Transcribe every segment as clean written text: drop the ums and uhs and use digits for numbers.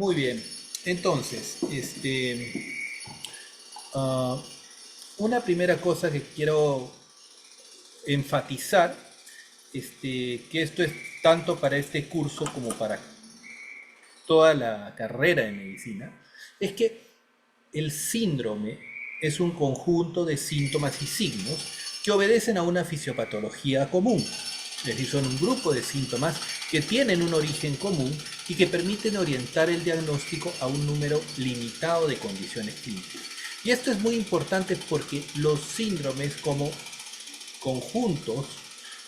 Muy bien. Entonces, ah, una primera cosa que quiero enfatizar, que esto es tanto para este curso como para toda la carrera de medicina, es que el síndrome es un conjunto de síntomas y signos que obedecen a una fisiopatología común. Es decir, son un grupo de síntomas que tienen un origen común y que permiten orientar el diagnóstico a un número limitado de condiciones clínicas. Y esto es muy importante porque los síndromes como conjuntos,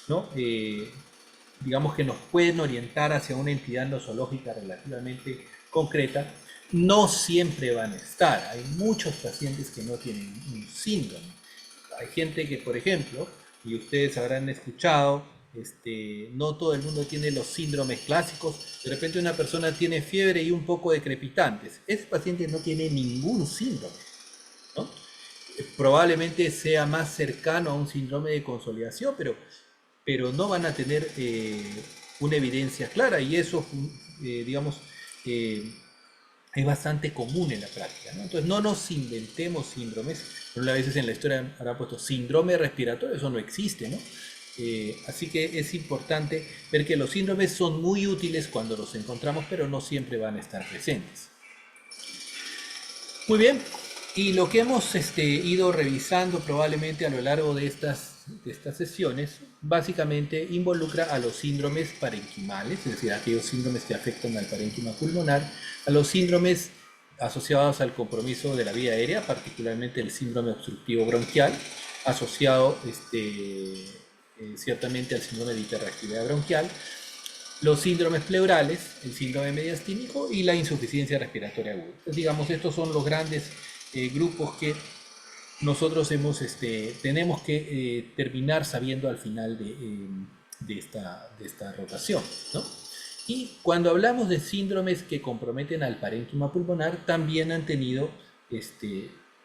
¿no? Digamos que nos pueden orientar hacia una entidad nosológica relativamente concreta, no siempre van a estar. Hay muchos pacientes que no tienen un síndrome. Hay gente que, por ejemplo, y ustedes habrán escuchado, no todo el mundo tiene los síndromes clásicos. De repente una persona tiene fiebre y un poco de crepitantes. Ese paciente no tiene ningún síndrome, ¿no? Probablemente sea más cercano a un síndrome de consolidación, pero no van a tener una evidencia clara y eso, digamos, eh, es bastante común en la práctica, ¿no? Entonces no nos inventemos síndromes. Por a veces en la historia habrá puesto síndrome respiratorio, eso no existe, ¿no? Así que es importante ver que los síndromes son muy útiles cuando los encontramos, pero no siempre van a estar presentes. Muy bien, y lo que hemos ido revisando probablemente a lo largo de estas sesiones, básicamente involucra a los síndromes parenquimales, es decir, aquellos síndromes que afectan al parénquima pulmonar, a los síndromes asociados al compromiso de la vía aérea, particularmente el síndrome obstructivo bronquial, asociado ciertamente al síndrome de hiperreactividad bronquial, los síndromes pleurales, el síndrome mediastínico y la insuficiencia respiratoria aguda. Entonces, digamos, estos son los grandes grupos que nosotros tenemos que terminar sabiendo al final de esta rotación, ¿no? Y cuando hablamos de síndromes que comprometen al parénquima pulmonar, también han tenido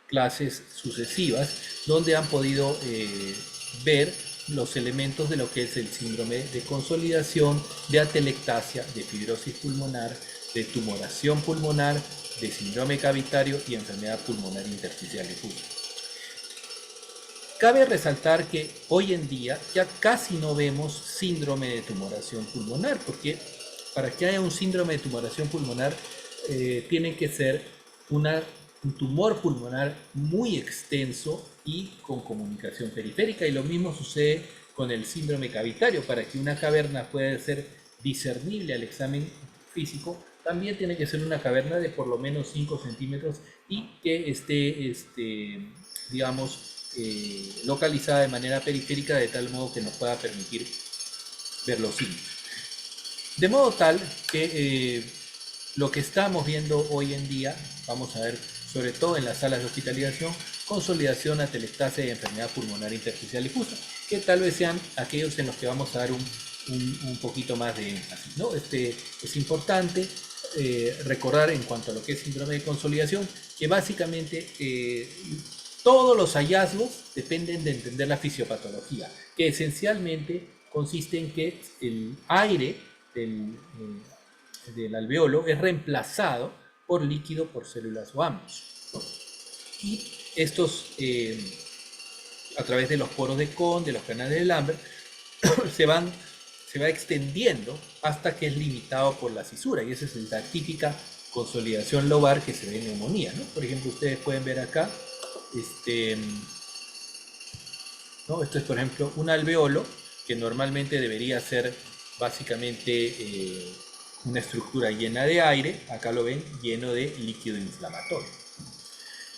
clases sucesivas donde han podido ver los elementos de lo que es el síndrome de consolidación, de atelectasia, de fibrosis pulmonar, de tumoración pulmonar, de síndrome cavitario y enfermedad pulmonar intersticial difusa. Cabe resaltar que hoy en día ya casi no vemos síndrome de tumoración pulmonar, porque para que haya un síndrome de tumoración pulmonar tiene que ser un tumor pulmonar muy extenso y con comunicación periférica, y lo mismo sucede con el síndrome cavitario. Para que una caverna pueda ser discernible al examen físico, también tiene que ser una caverna de por lo menos 5 centímetros y que esté, digamos, localizada de manera periférica, de tal modo que nos pueda permitir ver los signos. De modo tal que lo que estamos viendo hoy en día, vamos a ver sobre todo en las salas de hospitalización, consolidación, atelectasia y enfermedad pulmonar intersticial difusa, que tal vez sean aquellos en los que vamos a dar un poquito más de énfasis, ¿no? Es importante recordar en cuanto a lo que es síndrome de consolidación, que básicamente todos los hallazgos dependen de entender la fisiopatología, que esencialmente consiste en que el aire del alveolo es reemplazado por líquido por células o ambos, ¿no? Y estos, a través de los poros de Kohn, de los canales de Lambert, se va extendiendo hasta que es limitado por la cisura, y esa es la típica consolidación lobar que se ve en neumonía, ¿no? Por ejemplo, ustedes pueden ver acá, ¿no? Esto es, por ejemplo, un alveolo que normalmente debería ser básicamente una estructura llena de aire. Acá lo ven, lleno de líquido inflamatorio.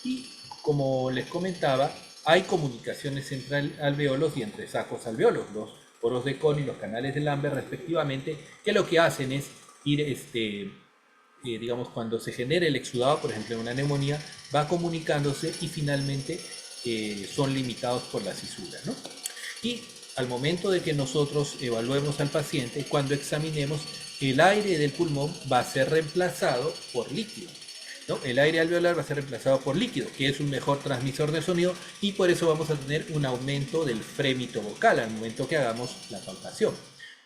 Y como les comentaba, hay comunicaciones entre alveolos y entre sacos alveolos, los poros de Kohn y los canales de Lambert respectivamente, que lo que hacen es ir, digamos, cuando se genera el exudado, por ejemplo en una neumonía, va comunicándose y finalmente son limitados por la cisura, ¿no? Y al momento de que nosotros evaluemos al paciente, cuando examinemos, el aire del pulmón va a ser reemplazado por líquido, ¿no? El aire alveolar va a ser reemplazado por líquido, que es un mejor transmisor de sonido, y por eso vamos a tener un aumento del frémito vocal al momento que hagamos la palpación,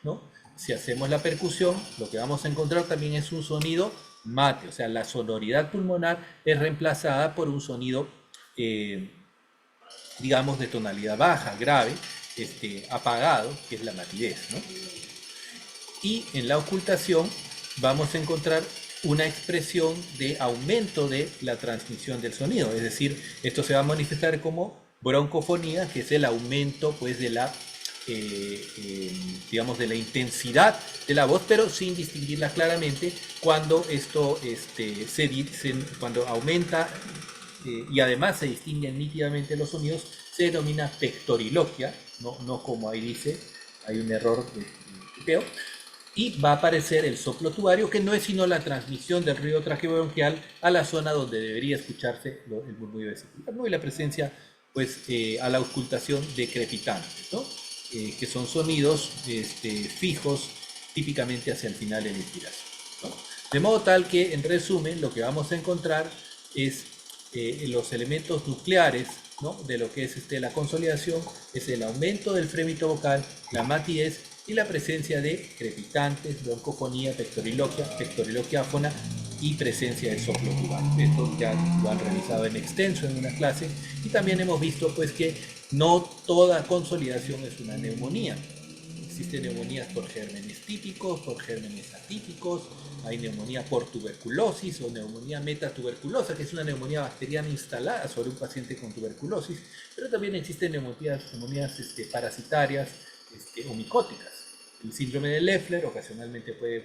¿no? Si hacemos la percusión, lo que vamos a encontrar también es un sonido mate, o sea, la sonoridad pulmonar es reemplazada por un sonido, eh, digamos, de tonalidad baja, grave, apagado, que es la matidez, ¿no? Y en la ocultación vamos a encontrar una expresión de aumento de la transmisión del sonido, es decir, esto se va a manifestar como broncofonía, que es el aumento pues de la digamos de la intensidad de la voz, pero sin distinguirla claramente cuando esto cuando aumenta y además se distinguen nítidamente los sonidos, se denomina pectoriloquia, no como ahí dice, hay un error de tipeo, y va a aparecer el soplo tubario, que no es sino la transmisión del ruido traqueobronquial a la zona donde debería escucharse el murmullo vesicular, ¿no? Y la presencia, pues, a la auscultación de crepitantes, ¿no? Que son sonidos fijos, típicamente hacia el final de la inspiración, ¿no? De modo tal que, en resumen, lo que vamos a encontrar es los elementos nucleares, ¿no? De lo que es la consolidación, es el aumento del frémito vocal, la matidez y la presencia de crepitantes, broncofonía, pectoriloquia áfona y presencia de soplo tubario. Esto ya lo han realizado en extenso en una clase y también hemos visto pues que no toda consolidación es una neumonía. Existen neumonías por gérmenes típicos, por gérmenes atípicos, hay neumonía por tuberculosis o neumonía metatuberculosa, que es una neumonía bacteriana instalada sobre un paciente con tuberculosis, pero también existen neumonías parasitarias o micóticas. El síndrome de Leffler ocasionalmente puede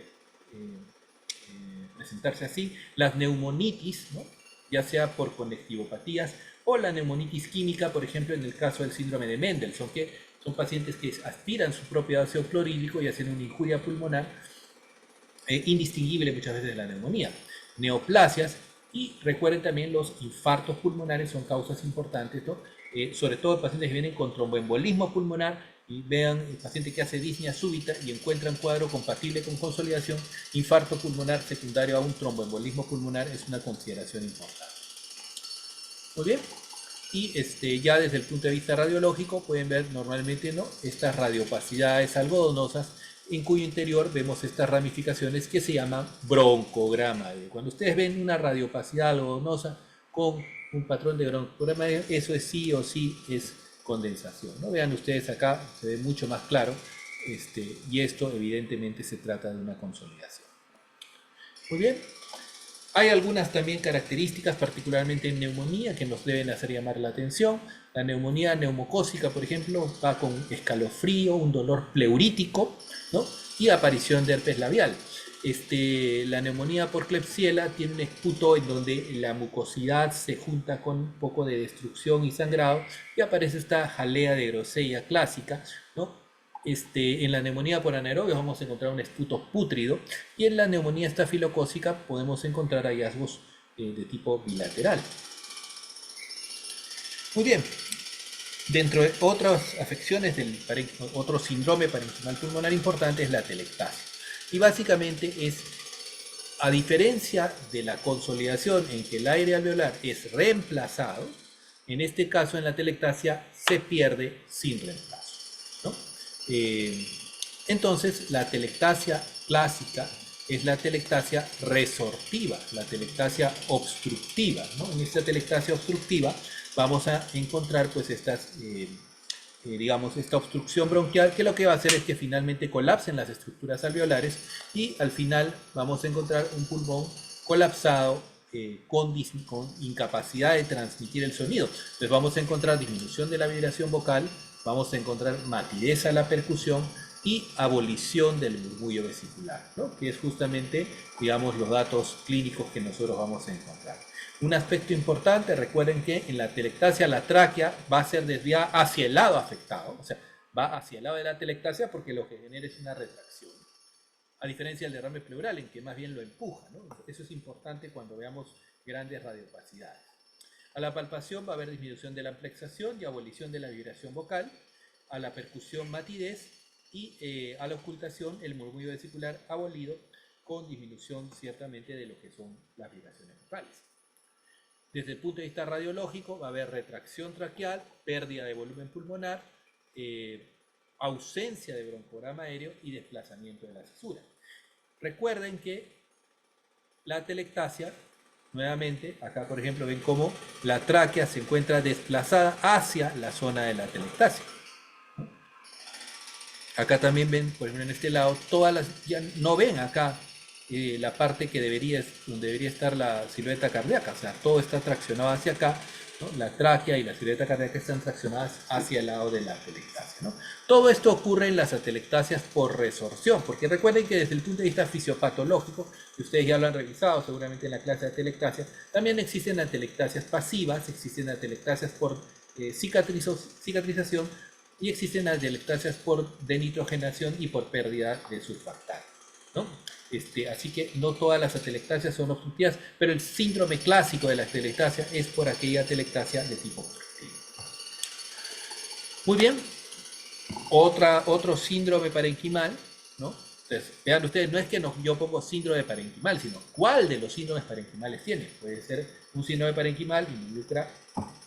presentarse así, las neumonitis, ¿no? Ya sea por conectivopatías o la neumonitis química, por ejemplo, en el caso del síndrome de Mendelssohn, que son pacientes que aspiran su propio ácido clorhídrico y hacen una injuria pulmonar indistinguible muchas veces de la neumonía. Neoplasias y recuerden también los infartos pulmonares son causas importantes, ¿no? Sobre todo pacientes que vienen con tromboembolismo pulmonar y vean el paciente que hace disnea súbita y encuentran cuadro compatible con consolidación, infarto pulmonar secundario a un tromboembolismo pulmonar es una consideración importante. Muy bien. Y ya desde el punto de vista radiológico pueden ver normalmente, ¿no?, estas radiopacidades algodonosas en cuyo interior vemos estas ramificaciones que se llaman broncograma. Cuando ustedes ven una radiopacidad algodonosa con un patrón de broncograma, eso es sí o sí es condensación, ¿no? Vean ustedes acá, se ve mucho más claro, y esto evidentemente se trata de una consolidación. Muy bien. Hay algunas también características, particularmente en neumonía, que nos deben hacer llamar la atención. La neumonía neumocócica, por ejemplo, va con escalofrío, un dolor pleurítico, ¿no?, y aparición de herpes labial. La neumonía por Klebsiella tiene un esputo en donde la mucosidad se junta con un poco de destrucción y sangrado y aparece esta jalea de Grosella clásica, ¿no? En la neumonía por anaerobios vamos a encontrar un esputo pútrido y en la neumonía estafilocócica podemos encontrar hallazgos de tipo bilateral. Muy bien, dentro de otras afecciones otro síndrome parenquimal pulmonar importante es la atelectasia. Y básicamente es, a diferencia de la consolidación en que el aire alveolar es reemplazado, en este caso en la atelectasia se pierde sin reemplazo, ¿no? Entonces, la atelectasia clásica es la atelectasia resortiva, la atelectasia obstructiva, ¿no? En esta atelectasia obstructiva vamos a encontrar pues digamos, esta obstrucción bronquial que lo que va a hacer es que finalmente colapsen las estructuras alveolares y al final vamos a encontrar un pulmón colapsado con incapacidad de transmitir el sonido. Entonces vamos a encontrar disminución de la vibración vocal, vamos a encontrar matidez a la percusión y abolición del murmullo vesicular, ¿no?, que es justamente, digamos, los datos clínicos que nosotros vamos a encontrar. Un aspecto importante, recuerden que en la atelectasia la tráquea va a ser desviada hacia el lado afectado, o sea, va hacia el lado de la atelectasia porque lo que genera es una retracción, a diferencia del derrame pleural en que más bien lo empuja, ¿no? Eso es importante cuando veamos grandes radiopacidades. A la palpación va a haber disminución de la amplexación y abolición de la vibración vocal, a la percusión matidez y a la ocultación el murmullo vesicular abolido con disminución ciertamente de lo que son las vibraciones vocales. Desde el punto de vista radiológico va a haber retracción traqueal, pérdida de volumen pulmonar, ausencia de broncograma aéreo y desplazamiento de la cesura. Recuerden que la atelectasia, nuevamente, acá por ejemplo ven cómo la tráquea se encuentra desplazada hacia la zona de la atelectasia. Acá también ven, por ejemplo en este lado, todas las, ya no ven acá la parte que donde debería estar la silueta cardíaca, o sea, todo está traccionado hacia acá, ¿no? La tráquea y la silueta cardíaca están traccionadas hacia el lado de la atelectasia, ¿no? Todo esto ocurre en las atelectasias por resorción, porque recuerden que desde el punto de vista fisiopatológico, que ustedes ya lo han revisado seguramente en la clase de atelectasia, también existen atelectasias pasivas, existen atelectasias por cicatrización y existen atelectasias por denitrogenación y por pérdida de surfactante, ¿no? Así que no todas las atelectasias son obstructivas, pero el síndrome clásico de la atelectasia es por aquella atelectasia de tipo obstructivo. Muy bien, otro síndrome parenquimal, ¿no? Entonces, vean ustedes, no es que yo pongo síndrome parenquimal, sino cuál de los síndromes parenquimales tiene. Puede ser un síndrome parenquimal que involucra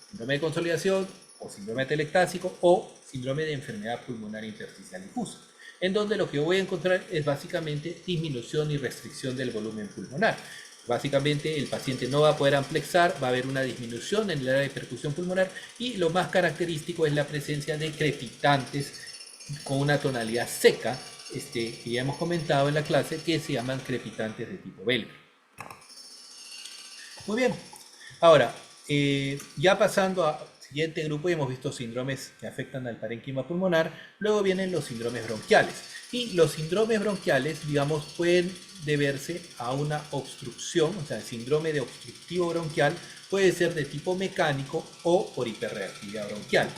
síndrome de consolidación, o síndrome atelectásico, o síndrome de enfermedad pulmonar intersticial difusa, en donde lo que voy a encontrar es básicamente disminución y restricción del volumen pulmonar. Básicamente el paciente no va a poder amplexar, va a haber una disminución en el área de percusión pulmonar y lo más característico es la presencia de crepitantes con una tonalidad seca, que ya hemos comentado en la clase, que se llaman crepitantes de tipo belga. Muy bien, ahora ya pasando a siguiente grupo, y hemos visto síndromes que afectan al parénquima pulmonar. Luego vienen los síndromes bronquiales. Y los síndromes bronquiales, digamos, pueden deberse a una obstrucción, o sea, el síndrome de obstructivo bronquial puede ser de tipo mecánico o por hiperreactividad bronquial,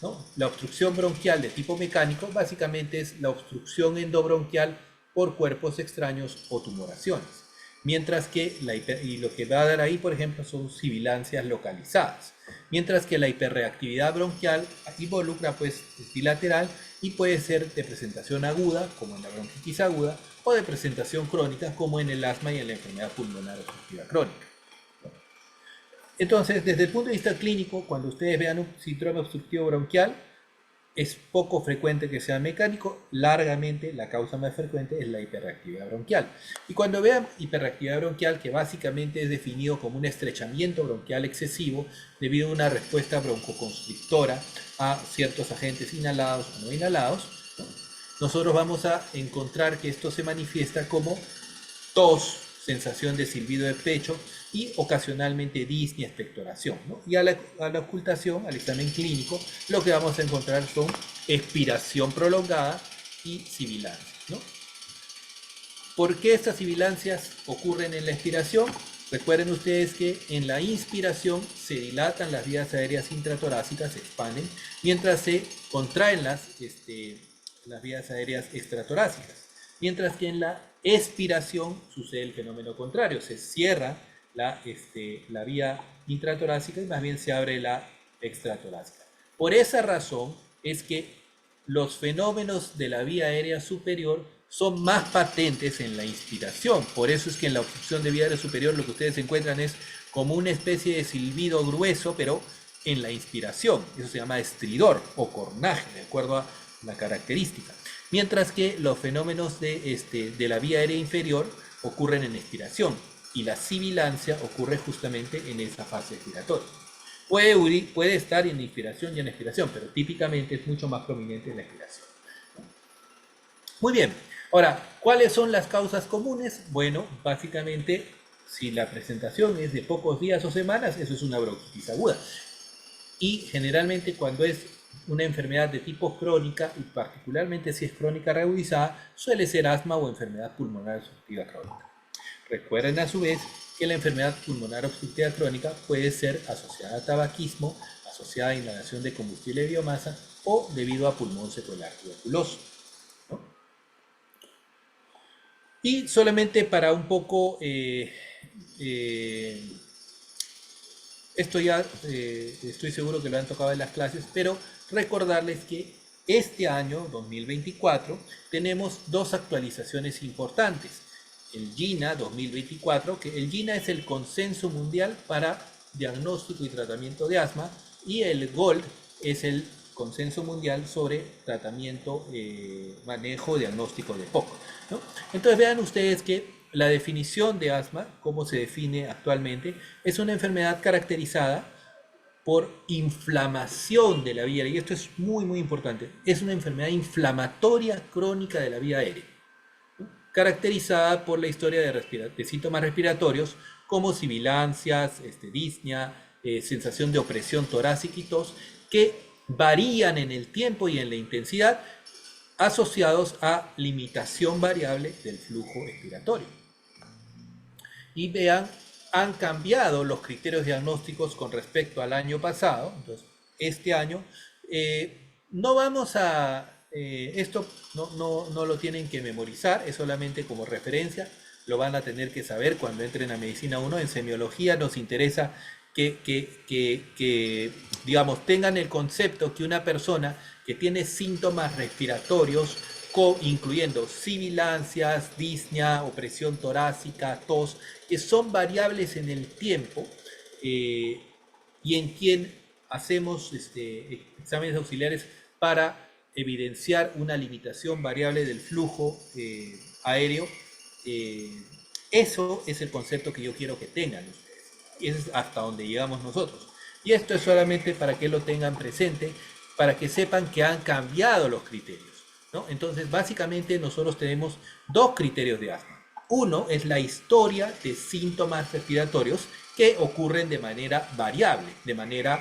¿no? La obstrucción bronquial de tipo mecánico básicamente es la obstrucción endobronquial por cuerpos extraños o tumoraciones. Mientras que y lo que va a dar ahí, por ejemplo, son sibilancias localizadas. Mientras que la hiperreactividad bronquial involucra, pues, es bilateral y puede ser de presentación aguda, como en la bronquitis aguda, o de presentación crónica, como en el asma y en la enfermedad pulmonar obstructiva crónica. Entonces, desde el punto de vista clínico, cuando ustedes vean un síndrome obstructivo bronquial, es poco frecuente que sea mecánico, largamente la causa más frecuente es la hiperreactividad bronquial. Y cuando vean hiperreactividad bronquial, que básicamente es definido como un estrechamiento bronquial excesivo debido a una respuesta broncoconstrictora a ciertos agentes inhalados o no inhalados, ¿no? Nosotros vamos a encontrar que esto se manifiesta como tos, sensación de silbido de pecho y ocasionalmente disnea, expectoración, ¿no? Y a la ocultación, al examen clínico, lo que vamos a encontrar son expiración prolongada y sibilancias, ¿no? ¿Por qué estas sibilancias ocurren en la expiración? Recuerden ustedes que en la inspiración se dilatan las vías aéreas intratorácicas, se expanden, mientras se contraen las vías aéreas extratorácicas. Mientras que en la expiración sucede el fenómeno contrario, se cierra la vía intratorácica y más bien se abre la extratorácica. Por esa razón es que los fenómenos de la vía aérea superior son más patentes en la inspiración. Por eso es que en la obstrucción de vía aérea superior lo que ustedes encuentran es como una especie de silbido grueso, pero en la inspiración. Eso se llama estridor o cornaje, de acuerdo a la característica. Mientras que los fenómenos de la vía aérea inferior ocurren en expiración y la sibilancia ocurre justamente en esa fase expiratoria. Puede estar en inspiración y en expiración, pero típicamente es mucho más prominente en la expiración. Muy bien, ahora, ¿cuáles son las causas comunes? Bueno, básicamente, si la presentación es de pocos días o semanas, eso es una bronquitis aguda. Y generalmente cuando es una enfermedad de tipo crónica, y particularmente si es crónica reagudizada, suele ser asma o enfermedad pulmonar obstructiva crónica. Recuerden a su vez que la enfermedad pulmonar obstructiva crónica puede ser asociada a tabaquismo, asociada a inhalación de combustible de biomasa o debido a pulmón secular tuberculoso, ¿no? Y solamente para un poco, esto ya estoy seguro que lo han tocado en las clases, pero recordarles que este año 2024 tenemos dos actualizaciones importantes. El GINA 2024, que el GINA es el Consenso Mundial para Diagnóstico y Tratamiento de Asma, y el GOLD es el Consenso Mundial sobre Tratamiento, Manejo, Diagnóstico de POC, ¿no? Entonces vean ustedes que la definición de asma, como se define actualmente, es una enfermedad caracterizada por inflamación de la vía aérea, y esto es muy muy importante, es una enfermedad inflamatoria crónica de la vía aérea, caracterizada por la historia de síntomas respiratorios como sibilancias, disnea, sensación de opresión torácica y tos, que varían en el tiempo y en la intensidad asociados a limitación variable del flujo expiratorio. Y vean, han cambiado los criterios diagnósticos con respecto al año pasado. Entonces, este año no vamos a, esto no lo tienen que memorizar, es solamente como referencia, lo van a tener que saber cuando entren a Medicina 1. En semiología nos interesa que, digamos, tengan el concepto que una persona que tiene síntomas respiratorios, incluyendo sibilancias, disnea, opresión torácica, tos, que son variables en el tiempo, y en quien hacemos exámenes auxiliares para evidenciar una limitación variable del flujo aéreo. eh, Eso es el concepto que yo quiero que tengan ustedes. Y eso es hasta donde llegamos nosotros. Y esto es solamente para que lo tengan presente, para que sepan que han cambiado los criterios, ¿no? Entonces, básicamente nosotros tenemos dos criterios de asma. Uno es la historia de síntomas respiratorios que ocurren de manera variable, de manera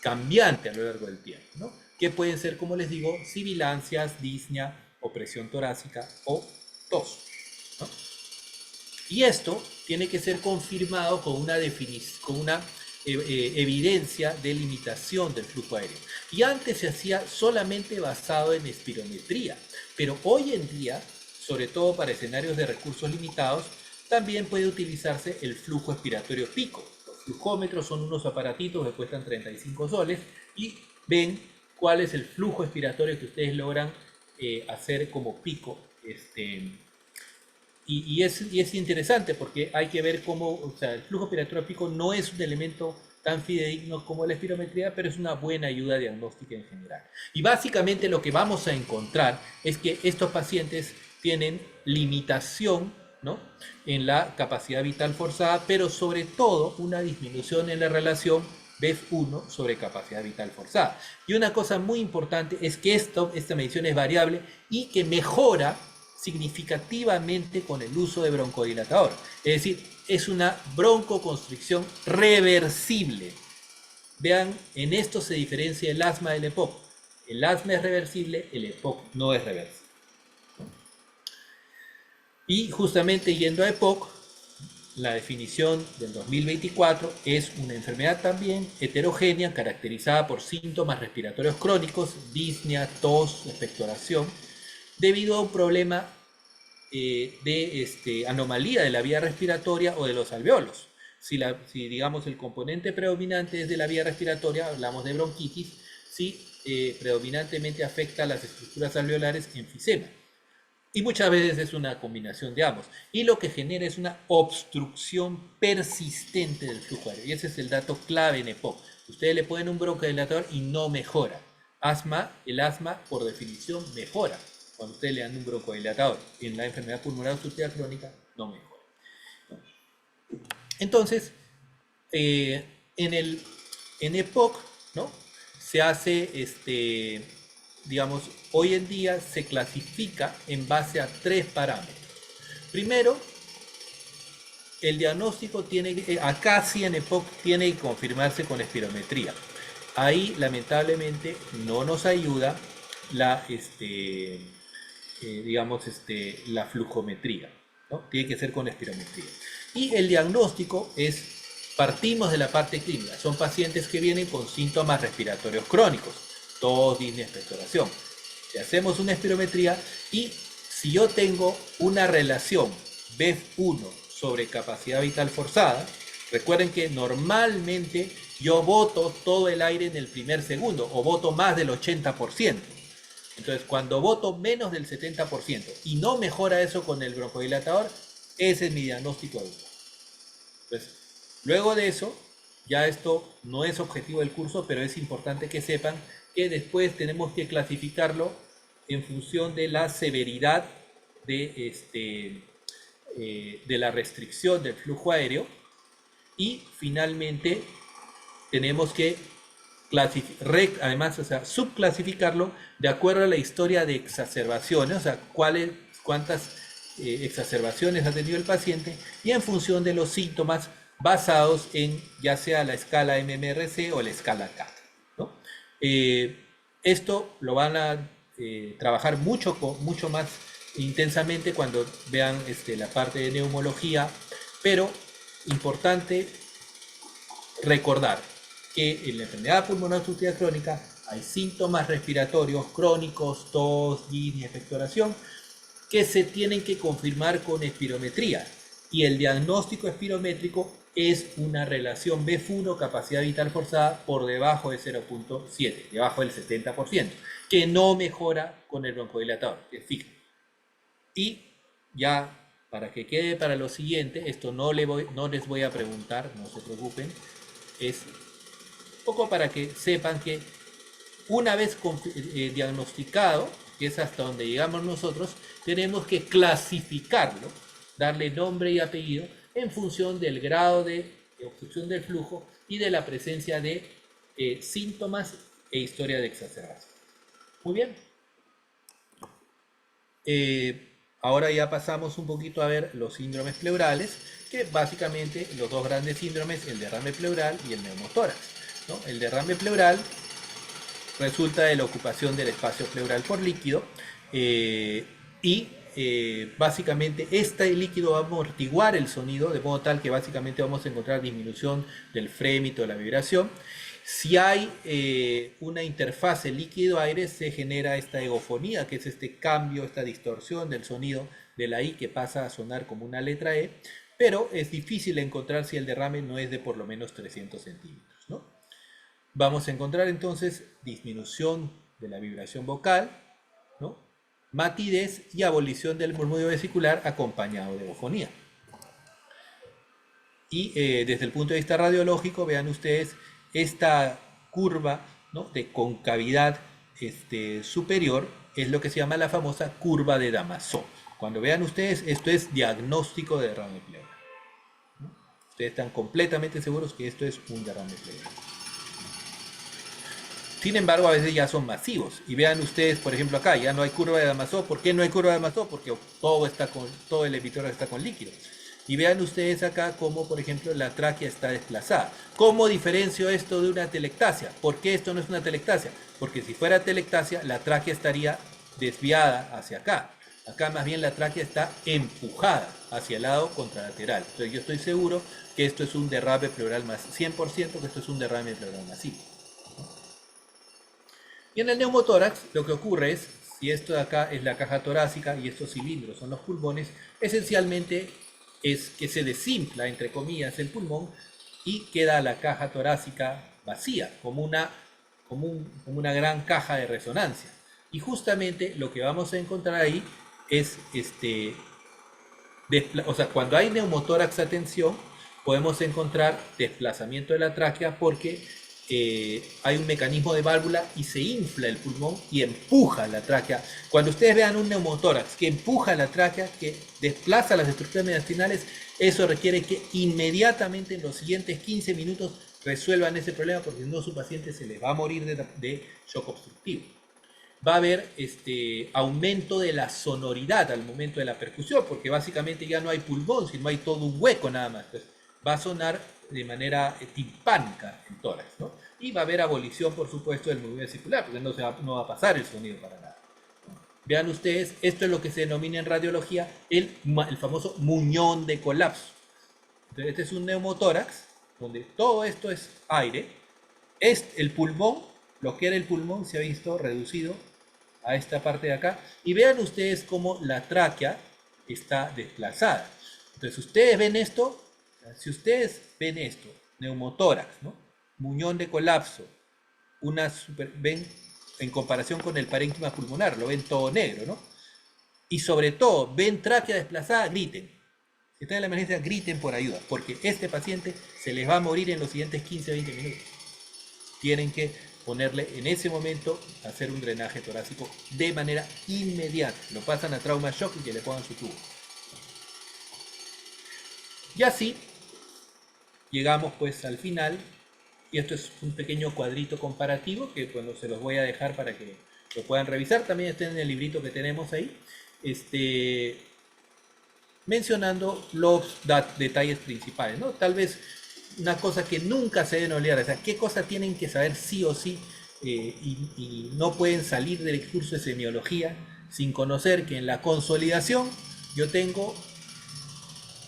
cambiante a lo largo del tiempo, ¿no? Que pueden ser, como les digo, sibilancias, disnea, opresión torácica o tos, ¿no? Y esto tiene que ser confirmado con una evidencia de limitación del flujo aéreo. Y antes se hacía solamente basado en espirometría, pero hoy en día, sobre todo para escenarios de recursos limitados, también puede utilizarse el flujo expiratorio pico. Los flujómetros son unos aparatitos que cuestan 35 soles y ven cuál es el flujo expiratorio que ustedes logran hacer como pico. Y es interesante porque hay que ver cómo, o sea, el flujo expiratorio pico no es un elemento tan fidedigno como la espirometría, pero es una buena ayuda diagnóstica en general. Y básicamente lo que vamos a encontrar es que estos pacientes tienen limitación, ¿no?, en la capacidad vital forzada, pero sobre todo una disminución en la relación BEF1 sobre capacidad vital forzada. Y una cosa muy importante es que esta medición es variable y que mejora significativamente con el uso de broncodilatador. Es decir, es una broncoconstricción reversible. Vean, en esto se diferencia el asma del EPOC. El asma es reversible, el EPOC no es reversible. Y justamente yendo a EPOC, la definición del 2024 es una enfermedad también heterogénea caracterizada por síntomas respiratorios crónicos, disnea, tos, expectoración, debido a un problema de anomalía de la vía respiratoria o de los alveolos. Si digamos el componente predominante es de la vía respiratoria, hablamos de bronquitis. Si predominantemente afecta a las estructuras alveolares, enfisema. Y muchas veces es una combinación de ambos. Y lo que genera es una obstrucción persistente del flujo aéreo. Y ese es el dato clave en EPOC. Ustedes le ponen un broncodilatador y no mejora. El asma, por definición, mejora cuando ustedes le dan un broncodilatador. En la enfermedad pulmonar obstructiva crónica no mejora. Entonces, en EPOC, ¿no?, se hace, digamos, hoy en día se clasifica en base a 3 parámetros. Primero, el diagnóstico acá sí en EPOC tiene que confirmarse con espirometría. Ahí lamentablemente no nos ayuda la la flujometría, ¿no? Tiene que ser con espirometría. Y el diagnóstico partimos de la parte clínica. Son pacientes que vienen con síntomas respiratorios crónicos, tos, disnea, expectoración. Le hacemos una espirometría y si yo tengo una relación BEF1 sobre capacidad vital forzada, recuerden que normalmente yo boto todo el aire en el primer segundo o boto más del 80%. Entonces, cuando boto menos del 70% y no mejora eso con el broncodilatador, ese es mi diagnóstico agudo. Entonces, luego de eso, ya esto no es objetivo del curso, pero es importante que sepan que después tenemos que clasificarlo en función de la severidad de de la restricción del flujo aéreo. Y finalmente tenemos que además, o sea, subclasificarlo de acuerdo a la historia de exacerbaciones, o sea, cuántas exacerbaciones ha tenido el paciente, y en función de los síntomas basados en ya sea la escala MMRC o la escala CAT, ¿no? Esto lo van a trabajar mucho más intensamente cuando vean la parte de neumología, pero importante recordar que en la enfermedad pulmonar obstructiva crónica hay síntomas respiratorios crónicos, tos, guiña, expectoración, que se tienen que confirmar con espirometría. Y el diagnóstico espirométrico es una relación BF1, capacidad vital forzada, por debajo de 0.7, debajo del 70%, que no mejora con el broncodilatador, que es fijo. Y ya, para que quede para lo siguiente, esto no les voy a preguntar, no se preocupen, es poco para que sepan que una vez diagnosticado, que es hasta donde llegamos nosotros, tenemos que clasificarlo, darle nombre y apellido en función del grado de obstrucción del flujo y de la presencia de síntomas e historia de exacerbación. Muy bien. Ahora ya pasamos un poquito a ver los síndromes pleurales, que básicamente los dos grandes síndromes, el derrame pleural y el neumotórax, ¿no? El derrame pleural resulta de la ocupación del espacio pleural por líquido básicamente este líquido va a amortiguar el sonido de modo tal que básicamente vamos a encontrar disminución del frémito, de la vibración. Si hay una interfase líquido-aire, se genera esta egofonía, que es este cambio, esta distorsión del sonido de la I que pasa a sonar como una letra E, pero es difícil encontrar si el derrame no es de por lo menos 300 centímetros, ¿no? Vamos a encontrar entonces disminución de la vibración vocal, ¿no? Matidez y abolición del murmullo vesicular acompañado de egofonía. Y desde el punto de vista radiológico, vean ustedes esta curva, ¿no?, de concavidad superior, es lo que se llama la famosa curva de Damasó. Cuando vean ustedes, esto es diagnóstico de derrame pleural, ¿no? Ustedes están completamente seguros que esto es un derrame pleural. Sin embargo, a veces ya son masivos. Y vean ustedes, por ejemplo, acá ya no hay curva de Damasó. ¿Por qué no hay curva de Damasó? Porque todo el epitelio está con líquido. Y vean ustedes acá cómo, por ejemplo, la tráquea está desplazada. ¿Cómo diferencio esto de una telectasia? ¿Por qué esto no es una telectasia? Porque si fuera telectasia, la tráquea estaría desviada hacia acá. Acá más bien la tráquea está empujada hacia el lado contralateral. Entonces yo estoy seguro que esto es un derrame pleural más 100%, que esto es un derrame pleural masivo. Y en el neumotórax lo que ocurre es, si esto de acá es la caja torácica y estos cilindros son los pulmones, esencialmente es que se desinfla, entre comillas, el pulmón y queda la caja torácica vacía, como una gran caja de resonancia. Y justamente lo que vamos a encontrar ahí es, o sea, cuando hay neumotórax a tensión, podemos encontrar desplazamiento de la tráquea porque hay un mecanismo de válvula y se infla el pulmón y empuja la tráquea. Cuando ustedes vean un neumotórax que empuja la tráquea, que desplaza las estructuras mediastinales, eso requiere que inmediatamente en los siguientes 15 minutos resuelvan ese problema, porque si no su paciente se les va a morir de shock obstructivo. Va a haber aumento de la sonoridad al momento de la percusión, porque básicamente ya no hay pulmón, sino hay todo un hueco nada más. Entonces, va a sonar de manera timpánica el tórax, ¿no? Y va a haber abolición, por supuesto, del movimiento vesicular, porque no va a pasar el sonido para nada. Vean ustedes, esto es lo que se denomina en radiología el famoso muñón de colapso. Entonces, este es un neumotórax, donde todo esto es aire. El pulmón, lo que era el pulmón, se ha visto reducido a esta parte de acá. Y vean ustedes cómo la tráquea está desplazada. Entonces, ustedes ven esto. Si ustedes ven esto, neumotórax, ¿no?, muñón de colapso, ven en comparación con el parénquima pulmonar, lo ven todo negro, ¿no? Y sobre todo, ven tráquea desplazada, griten. Si están en la emergencia, griten por ayuda, porque este paciente se les va a morir en los siguientes 15-20 minutos. Tienen que ponerle en ese momento, hacer un drenaje torácico de manera inmediata. Lo pasan a trauma shock y que le pongan su tubo. Y así llegamos pues al final, y esto es un pequeño cuadrito comparativo que bueno, se los voy a dejar para que lo puedan revisar, también está en el librito que tenemos ahí, mencionando los detalles principales, ¿no? Tal vez una cosa que nunca se deben olvidar, o sea, qué cosa tienen que saber sí o sí, y no pueden salir del curso de semiología sin conocer que en la consolidación yo tengo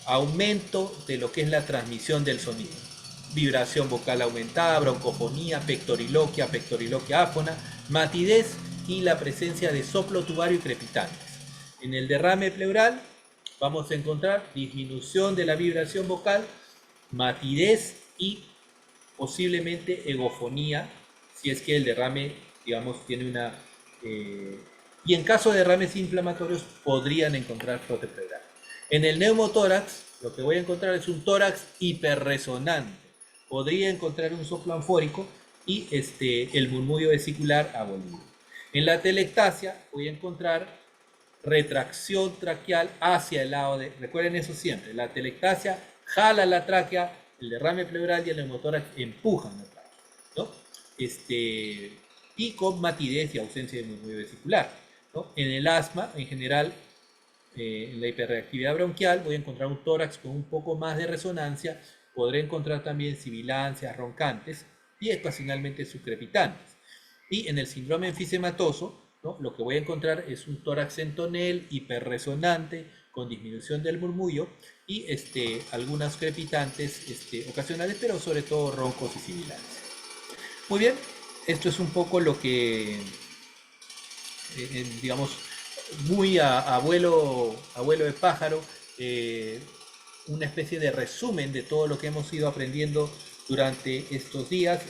aumento de lo que es la transmisión del sonido. Vibración vocal aumentada, broncofonía, pectoriloquia áfona, matidez y la presencia de soplo tubario y crepitantes. En el derrame pleural vamos a encontrar disminución de la vibración vocal, matidez y posiblemente egofonía, si es que el derrame, digamos, tiene una... y en caso de derrames inflamatorios podrían encontrar frote pleural. En el neumotórax, lo que voy a encontrar es un tórax hiperresonante. Podría encontrar un soplo anfórico y el murmullo vesicular abolido. En la telectasia voy a encontrar retracción traqueal hacia el lado de... Recuerden eso siempre, la telectasia jala la tráquea, el derrame pleural y el neumotórax empujan la tráquea, ¿no? Y con matidez y ausencia de murmullo vesicular, ¿no? En el asma, en general, en la hiperreactividad bronquial voy a encontrar un tórax con un poco más de resonancia, podré encontrar también sibilancias, roncantes y ocasionalmente subcrepitantes. Y en el síndrome enfisematoso, ¿no? Lo que voy a encontrar es un tórax en tonel hiperresonante con disminución del murmullo y algunas crepitantes ocasionales, pero sobre todo roncos y sibilancias. Muy bien, esto es un poco lo que, digamos, muy abuelo de pájaro, una especie de resumen de todo lo que hemos ido aprendiendo durante estos días.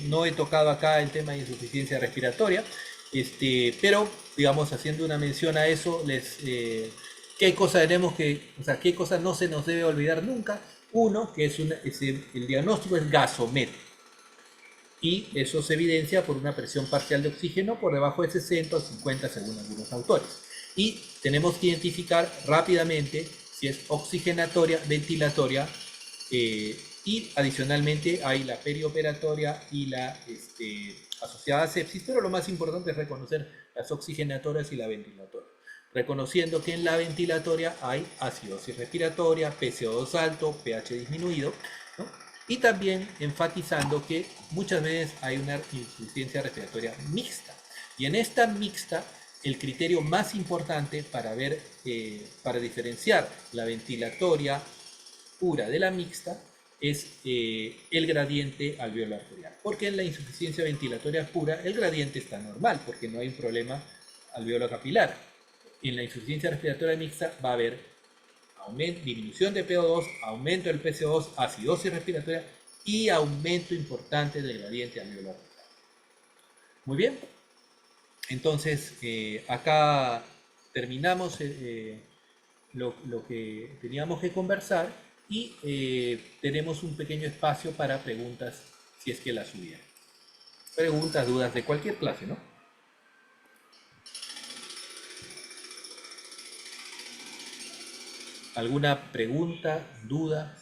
No he tocado acá el tema de insuficiencia respiratoria, pero digamos haciendo una mención a eso, qué cosa tenemos que, o sea, qué cosa no se nos debe olvidar nunca. Uno, que el diagnóstico es gasométrico y eso se evidencia por una presión parcial de oxígeno por debajo de 60 o 50 según algunos autores. Y tenemos que identificar rápidamente si es oxigenatoria, ventilatoria, y adicionalmente hay la perioperatoria y la asociada a sepsis, pero lo más importante es reconocer las oxigenatorias y la ventilatoria. Reconociendo que en la ventilatoria hay acidosis respiratoria, PCO2 alto, pH disminuido, ¿no? Y también enfatizando que muchas veces hay una insuficiencia respiratoria mixta. Y en esta mixta, el criterio más importante para ver, para diferenciar la ventilatoria pura de la mixta es el gradiente alveolar arterial. Porque en la insuficiencia ventilatoria pura el gradiente está normal, porque no hay un problema alveolo capilar. En la insuficiencia respiratoria mixta va a haber disminución de PO2, aumento del PCO2, acidosis respiratoria y aumento importante del gradiente alveolar. Muy bien, entonces acá terminamos lo que teníamos que conversar y tenemos un pequeño espacio para preguntas si es que las hubiera. Preguntas, dudas de cualquier clase, ¿no? ¿Alguna pregunta, duda?